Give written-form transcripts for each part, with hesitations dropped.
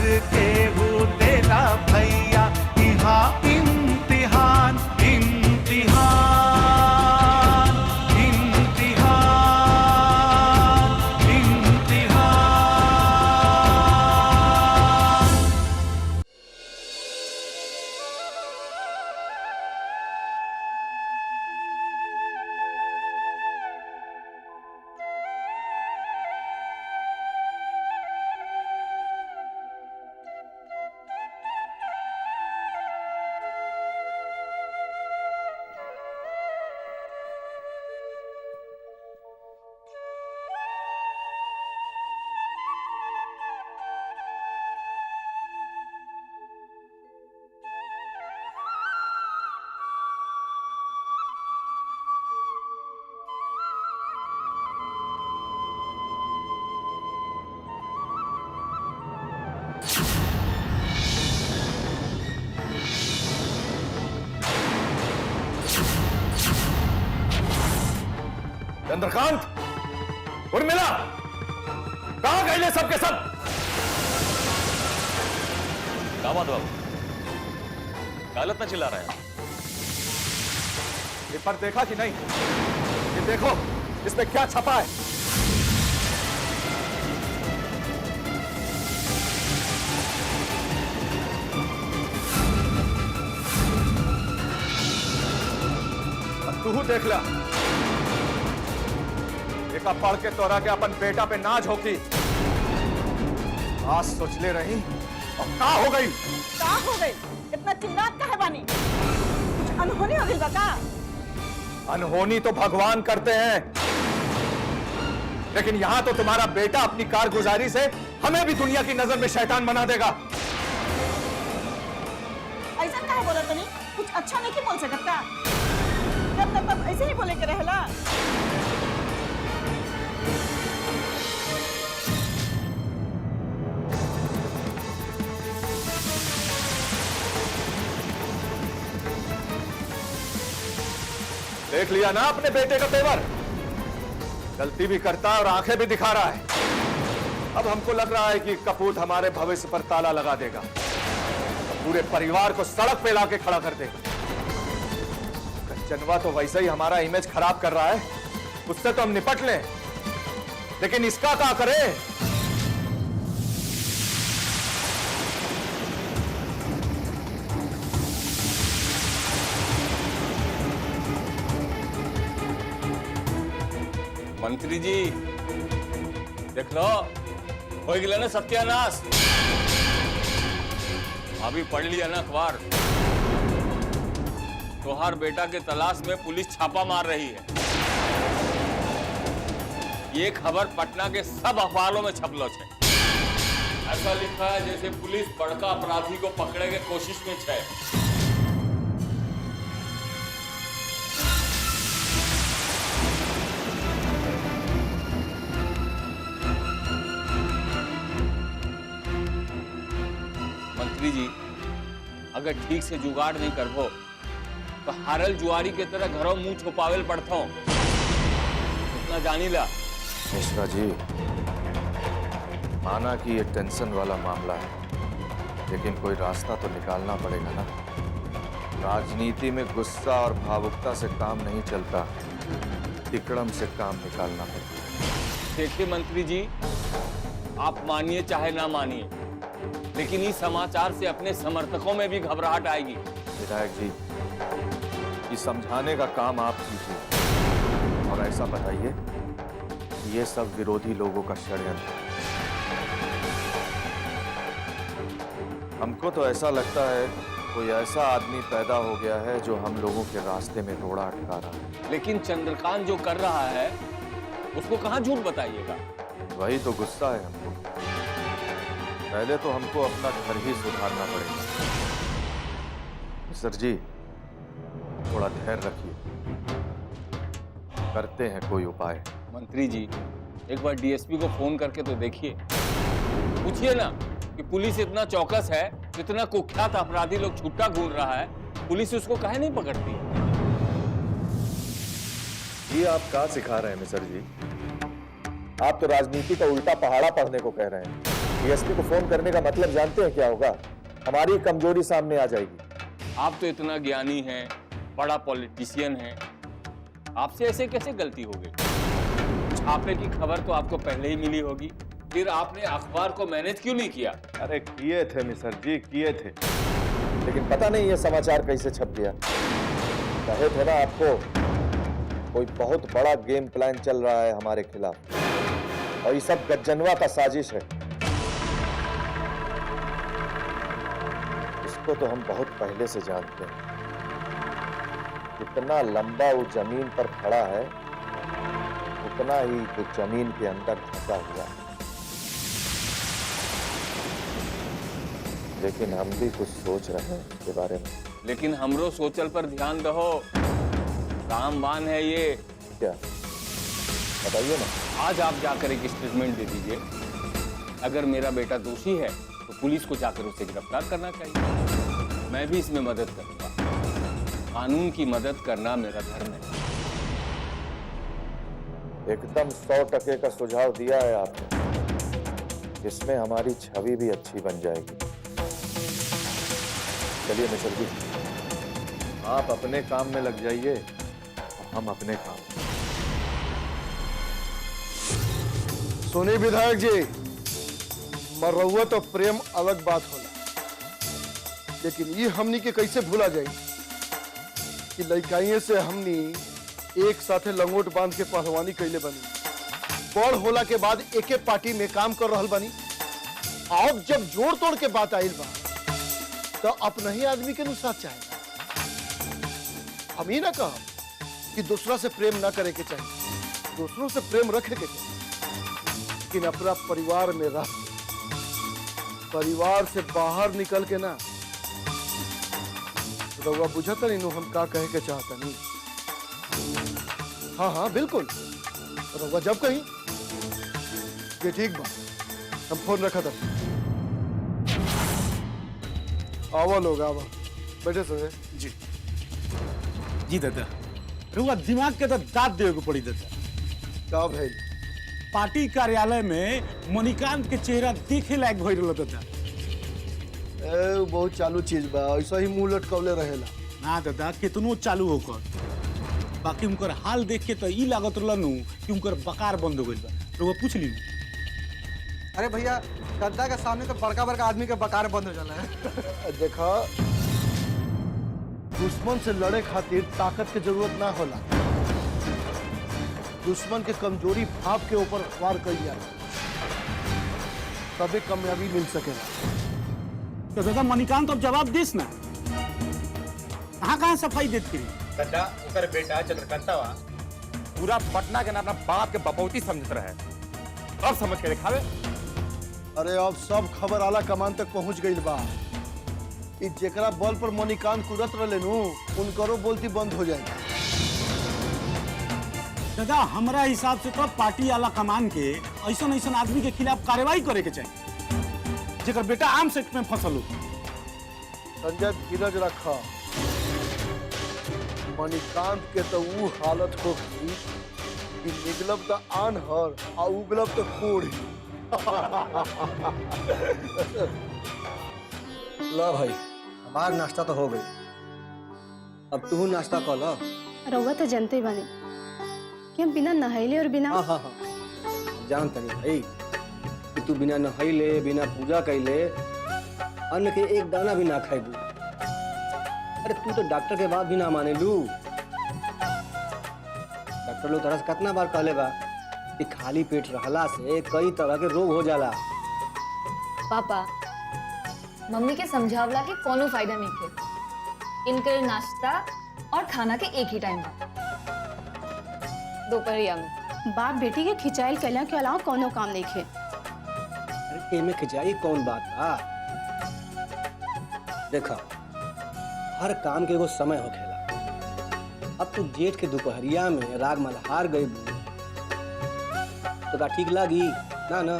के वो तेरा भैया, यहाँ इम्तिहान इम्तिहान इम्तिहान इम्तिहान। चंद्रकांत, उर्मिला, कहां गए सबके सब? दामाद बाबू, गलत ना चिल्ला रहे हैं। पेपर देखा कि नहीं? ये देखो, इसमें क्या छपा है? अब तू देख ला। एक पढ़ के तोरा के अपन बेटा पे नाज होगी। आज सोच ले रही और का हो गई? का हो गई? इतना चिल्लात का है बानी? कुछ अनहोनी हो गई बता? अनहोनी तो भगवान करते हैं, लेकिन यहां तो तुम्हारा बेटा अपनी कारगुजारी से हमें भी दुनिया की नजर में शैतान बना देगा। ऐसा काहे बोला तनी? कुछ अच्छा नहीं बोल सकता? जब तब ऐसे ही बोले के रहला। देख लिया ना अपने बेटे का तेवर? गलती भी करता है और आंखें भी दिखा रहा है। अब हमको लग रहा है कि कपूत हमारे भविष्य पर ताला लगा देगा, पूरे परिवार को सड़क पे लाके खड़ा कर देगा। कंचनवा तो वैसे ही हमारा इमेज खराब कर रहा है, उससे तो हम निपट लें, लेकिन इसका क्या करें? मंत्री जी देख लो, हो गया ना सत्यानाश। अभी पढ़ लिया ना अखबार, तोहार बेटा के तलाश में पुलिस छापा मार रही है। ये खबर पटना के सब अखबारों में छपलो है। ऐसा लिखा है जैसे पुलिस बड़का अपराधी को पकड़े के कोशिश में है। मंत्री जी, अगर ठीक से जुगाड़ नहीं करबो तो हारल जुआरी के तरह घरों मुंह छुपावेल पड़ता हूं। इतना जानी ला। मिश्रा जी, माना कि ये टेंशन वाला मामला है, लेकिन कोई रास्ता तो निकालना पड़ेगा ना। राजनीति में गुस्सा और भावुकता से काम नहीं चलता, तिकड़म से काम निकालना पड़ेगा। देखिए मंत्री जी, आप मानिए चाहे ना मानिए, लेकिन इस समाचार से अपने समर्थकों में भी घबराहट आएगी। विधायक जी, ये समझाने का काम आप कीजिए और ऐसा बताइए कि ये सब विरोधी लोगों का षड्यंत्र है। हमको तो ऐसा लगता है कोई ऐसा आदमी पैदा हो गया है जो हम लोगों के रास्ते में रोड़ा अटका रहा है। लेकिन चंद्रकांत जो कर रहा है उसको कहां झूठ बताइएगा? वही तो गुस्सा है हमको। पहले तो हमको अपना घर ही सुधारना पड़ेगा। सर जी, थोड़ा धैर्य रखिए, करते हैं कोई उपाय। मंत्री जी, एक बार डीएसपी को फोन करके तो देखिए, पूछिए ना कि पुलिस इतना चौकस है, इतना कुख्यात अपराधी लोग छुट्टा घूम रहा है, पुलिस उसको काहे नहीं पकड़ती है? ये आप क्या सिखा रहे हैं मिसर जी? आप तो राजनीति का उल्टा पहाड़ा पढ़ने को कह रहे हैं। डीएसपी को फोन करने का मतलब जानते हैं क्या होगा? हमारी कमजोरी सामने आ जाएगी। आप तो इतना ज्ञानी हैं, बड़ा पॉलिटिशियन हैं, आपसे ऐसे कैसे गलती हो गई? छापे की खबर तो आपको पहले ही मिली होगी, फिर आपने अखबार को मैनेज क्यों नहीं किया? अरे किए थे मिसर जी, किए थे, लेकिन पता नहीं ये समाचार कैसे छप गया। कहे थे ना आपको, कोई बहुत बड़ा गेम प्लान चल रहा है हमारे खिलाफ, और ये सब गज्जनवा का साजिश है। इसको तो हम बहुत पहले से जानते हैं। जितना लंबा वो जमीन पर खड़ा है, उतना ही वो जमीन के अंदर ढका हुआ है। लेकिन हम भी कुछ सोच रहे हैं इसके बारे में। लेकिन हमरो सोचल पर ध्यान दहो, रामबान है ये। क्या बताइए ना। आज आप जाकर एक स्टेटमेंट दे दीजिए। अगर मेरा बेटा दोषी है तो पुलिस को जाकर उसे गिरफ्तार करना चाहिए। मैं भी इसमें मदद करूंगा। कानून की मदद करना मेरा धर्म है। एकदम 100% का सुझाव दिया है आपने, जिसमें हमारी छवि भी अच्छी बन जाएगी। चलिए मिश्र जी, आप अपने काम में लग जाइए और हम अपने काम में। सुनी विधायक जी, मरउआ तो प्रेम अलग बात होला, लेकिन ये हमनी के कैसे भूला जाए कि लड़काइये से हमनी एक साथे लंगोट बांध के पहलवानी कैले बनी, बड़ होला के बाद एके पार्टी में काम कर रहल बनी। अब जब जोड़ तोड़ के बात आइल बा तो अपना ही आदमी के साथ चाहेगा। हम ही ना कहा कि दूसरा से प्रेम ना करे के चाहिए, दूसरों से प्रेम रखे के चाहिए, लेकिन अपना परिवार में रह, परिवार से बाहर निकल के ना। रउआ बुझता नहीं हम का कहे के चाहता नहीं। हाँ हाँ बिल्कुल, रउआ जब कहीं ये ठीक बा, हम फोन रखा था। आवा लोग आवा, बैठे सो जी जी दादा, रुआ दिमाग के तो दांत देवे को पड़ी दादा। का भाई? पार्टी कार्यालय में मणिकांत के चेहरा देखे लायक भइल रहल दादा। ए बहुत चालू चीज बा, ऐसा ही मुंह लटकवले रहेला। ना दादा, कितनो चालू होकर बाकी उनकर हाल देख के तो ई लागत रहनु कि उनकर बकार बंद हो गइल बा। रुआ पूछ ली। अरे भैया, गद्दा के सामने तो बड़का बड़का आदमी के बकार बंद हो जाला है। देखा, दुश्मन से लड़े खातिर ताकत की जरूरत ना होला, दुश्मन के कमजोरी भाप के ऊपर वार कर दिया, तभी कामयाबी मिल सकेगा। तो दादा मणिकांत अब जवाब देस ना, कहाँ सफाई देत फिरी। दादा ओकर बेटा चंद्रकांतवा पूरा पटना के ना अपना बाप के बपौती समझत रहे, अब समझ के दिखावे। अरे अब सब खबर आला कमान तक पहुंच गई बा। इ जेकरा बल पर मणिकांत कूदत रहे नु, उनकरो बोलती बंद हो जाएगी। दादा हमारा हिसाब से तो पार्टी आला कमान के ऐसा ऐसा आदमी के खिलाफ कार्रवाई करे के चाहिए जेकर बेटा आम सेक्ट में फसल हो। संजय धीरज रखा, मणिकांत के तो वो हालत हो गई कि निगलब तो आनहर और उगलब तो कोढ़ी। ला भाई, हमार नाश्ता तो हो गई, अब तू नाश्ता कर लो। रउआ तो जानते ही बानी कि हम बिना नहाइले और बिना हाँ हाँ हाँ, जानता नहीं भाई कि तू बिना नहाइले, बिना पूजा कैले अन्न के एक दाना भी ना खाएबू। अरे तू तो डॉक्टर के बात भी ना माने लू। डॉक्टर लोग तरह से कितना बार कहले बा कि खाली पेट रहला से कई तरह के रोग हो जाला। पापा, मम्मी के समझावला के कोनो फायदा नहीं थे। इनकर नाश्ता और खाना के एक ही टाइम बा, दोपहरिया में। बाप बेटी के खिंचाइल कैला के अलावा कोनो काम नहीं खे। अरे एमे खिंचाई कौन बात बा? देखा, हर काम के एगो समय होखेला। अब तू जेठ के दोपहरिया में राग मल्हार गई तो का ठीक लागी ना ना?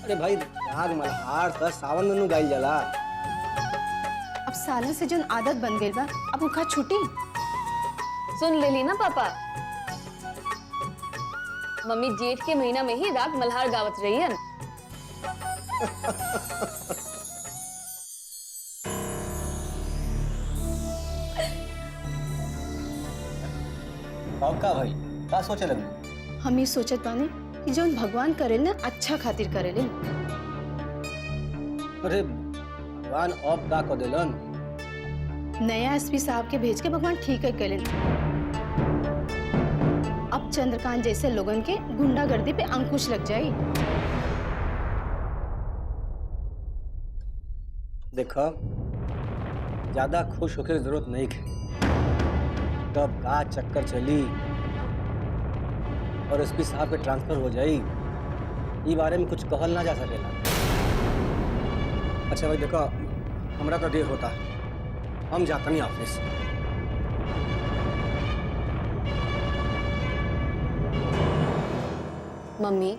अरे भाई, राग मल्हार तो सावन में गाइल जाला। अब सालों से जो आदत बन गई बा, अब उनका छुट्टी। सुन ले ली ना पापा, मम्मी जेठ के महीना में ही राग मल्हार गावत रही है। और का भाई का सोचे लगे? हम ये सोचत बानी कि जौन भगवान करेल ना अच्छा खातिर करेले। अरे भगवान अब का को देलन? नया एसपी साहब के भेज के भगवान ठीक है करेल। अब चंद्रकांत जैसे लोगन के गुंडागर्दी पे अंकुश लग जाए। देखो ज्यादा खुश होकर जरूरत नहीं है। कब का चक्कर चली और एसपी साहब के ट्रांसफर हो जाई, ये बारे में कुछ कहल ना जा सकेला। अच्छा भाई देखो, हमरा तो देर होता है, हम जाते नहीं ऑफिस। मम्मी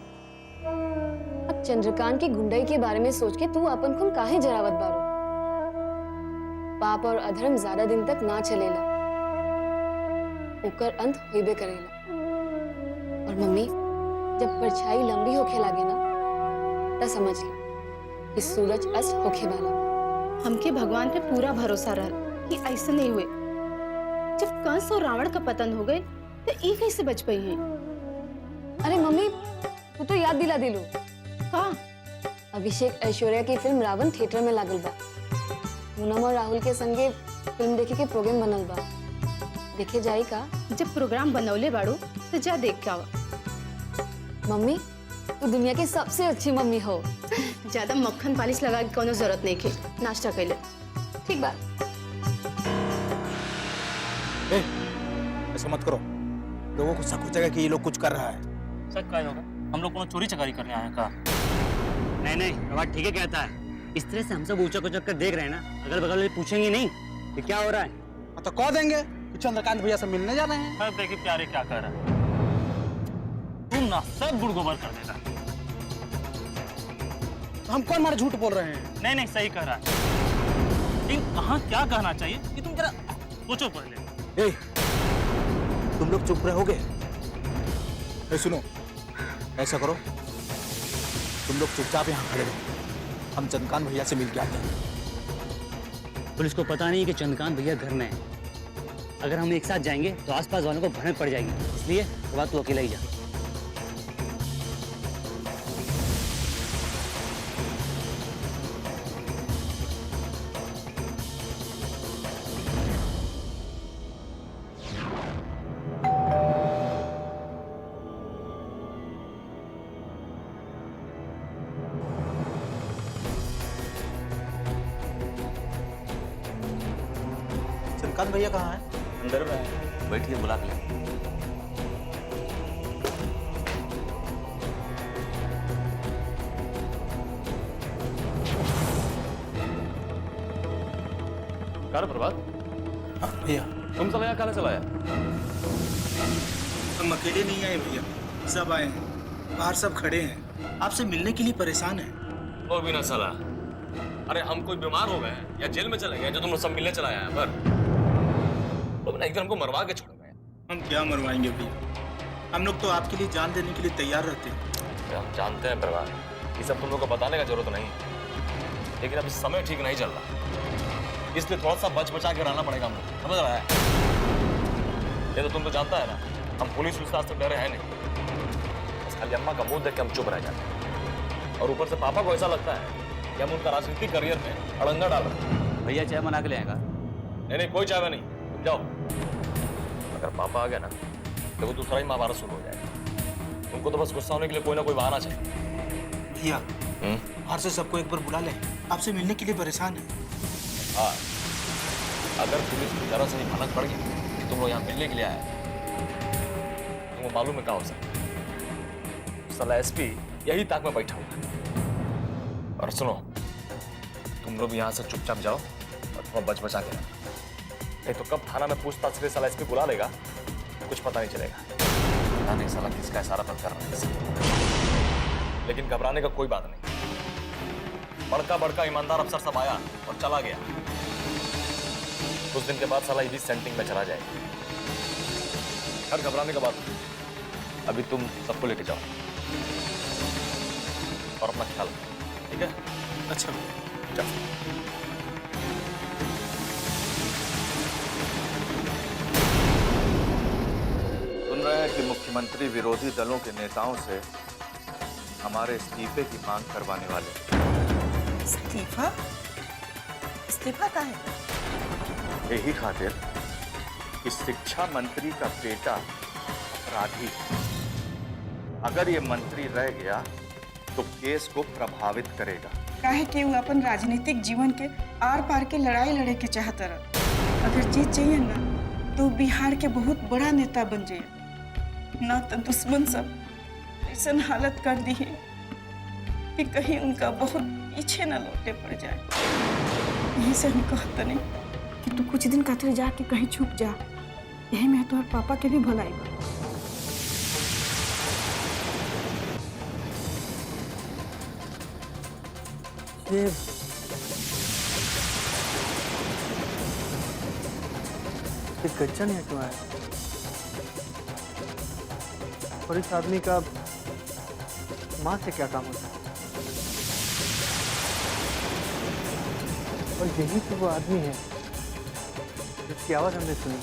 अब चंद्रकांत की गुंडाई के बारे में सोच के तू अपन खून काहे जरावत बारो? पाप और अधर्म ज्यादा दिन तक ना चलेला, ओकर अंत होइबे करेला। और मम्मी जब परछाई लंबी होखे लागे ना त समझ ले कि सूरज अस्त होखे वाला बा। हमके भगवान पे पूरा भरोसा रहा कि ऐसा नहीं हुए। जब कंस और रावण का पतन हो गए तो ये कैसे बच पाई है? अरे मम्मी तू तो याद दिला दिलू। का अभिषेक ऐश्वर्या की फिल्म रावण थिएटर में लागल बा। पूनम और राहुल के संगे फिल्म देखे के प्रोग्राम बनल बा, देखे जाई का? जब प्रोग्राम बनौले बाड़ू तो जा देख के आवा। मम्मी तू दुनिया की सबसे अच्छी मम्मी हो। ज्यादा मक्खन पालिश लगा के कोनो जरूरत नहीं के, नाश्ता कैले। ठीक बा। ऐसा मत करो, लोगों को शक हो जाएगा कि ये लोग कुछ कर रहा है। शक का होगा? हम लोग को चोरी चकारी करने आए हैं का? नहीं नहीं, बात ठीक है कहता है। इस तरह से हम सब ऊंचा कुचक कर देख रहे हैं ना, अगल बगल में पूछेंगे नहीं कि क्या हो रहा है। तो कह देंगे कि चंद्रकांत भैया से मिलने जा रहे हैं। अब देखिए प्यारे क्या कर रहा है। तुम ना सब गुड़ गोबर कर देगा। तो हम कौन मारे झूठ बोल रहे हैं? नहीं नहीं सही कह रहा है। लेकिन कहाँ क्या कहना चाहिए कि तुम जरा सोचो पहले। ए, तुम लोग चुप रहोगे? ए, सुनो, ऐसा करो, तुम लोग चुपचाप यहाँ खड़े रहो, हम चंद्रकांत भैया से मिल के आते हैं। पुलिस को पता नहीं कि चंद्रकांत भैया घर में है। अगर हम एक साथ जाएंगे तो आसपास वालों को भनक पड़ जाएगी, इसलिए बात तू अकेला ही जा। चंद्रकांत भैया कहाँ है? अंदर में बैठिए, बुला के ले। कर प्रभात, हाँ भैया। तुम चला कहाँ चला आया? हम अकेले नहीं आए भैया, सब आए हैं। बाहर सब खड़े हैं, आपसे मिलने के लिए परेशान हैं। ओ बिना साला, अरे हम कोई बीमार हो गए या जेल में चले गए जो तुम सब मिलने चला आया पर? तुमने एक दिन हमको मरवा के छोड़ गए। हम क्या मरवाएंगे भैया, हम लोग तो आपके लिए जान देने के लिए तैयार रहते हैं। हम जानते हैं प्रभात, ये सब तुम लोग को बताने का जरूरत नहीं, लेकिन अब समय ठीक नहीं चल रहा, इसलिए थोड़ा सा बच बचा के रहना पड़ेगा हमको, समझ रहा है? ये तो तुम तो जानता है ना, हम पुलिस विश्वास से डरे हैं नहीं, बस खाली अम्मा का मुंह देख के हम चुप रह जाते हैं। और ऊपर से पापा को ऐसा लगता है कि हम उनका राजनीतिक करियर में अड़ंगा डाल रहे हैं। भैया चाय बना के ले आएगा? नहीं कोई चाहवा नहीं, तुम जाओ। अगर पापा आ गया ना तो वो दूसरा ही महाभारत शुरू हो जाएगा। उनको तो बस गुस्सा होने के लिए कोई ना कोई बहाना चाहिए। भैया बाहर से सबको एक बार बुला ले, आपसे मिलने के लिए परेशान है। हाँ, अगर पुलिस को जरा से ही भनक पड़ गई कि तुम लोग यहाँ मिलने के लिए आए, तुमको मालूम है क्या हो सकता है? साला एसपी यही ताक में बैठा हुआ है। और सुनो, तुम लोग यहाँ से चुपचाप जाओ और थोड़ा बच बचा के रखो, नहीं तो कब थाना में पूछताछ के साला एसपी बुला लेगा कुछ पता नहीं चलेगा। पता नहीं साला किसका इशारा पर कर रहा है। लेकिन घबराने का कोई बात नहीं, बड़का बड़का ईमानदार अफसर सब आया और चला गया। कुछ दिन के बाद साला ये भी सेंटिंग में चला जाएगा। हर घबराने का बात नहीं। अभी तुम सबको लेके जाओ और अपना ख्याल रखो, ठीक है? अच्छा सुन रहे हैं कि मुख्यमंत्री विरोधी दलों के नेताओं से हमारे इस्तीफे की मांग करवाने वाले। इस्तीफा? इस्तीफा का है? यही खातिर कि शिक्षा मंत्री का बेटा अपराधी है। अगर ये मंत्री रह गया तो केस को प्रभावित करेगा। काहे कि वो अपन राजनीतिक जीवन के आर पार के लड़ाई लड़े के चाहता रहा। अगर जीत जाइए ना तो बिहार के बहुत बड़ा नेता बन जाइए। ना तो दुश्मन सब ऐसा हालत कर दी है कि कहीं उनका बहुत पीछे न लौटे पड़ जाए। यही से हम कहते नहीं कि तू कुछ दिन खातिर जाके कहीं छुप जा। यही मैं तुम्हारे पापा के भी भलाई बा। ये कच्चा नहीं हटवा है और इस आदमी का माँ से क्या काम होता है? और यही तो वो आदमी है जिसकी आवाज हमने सुनी।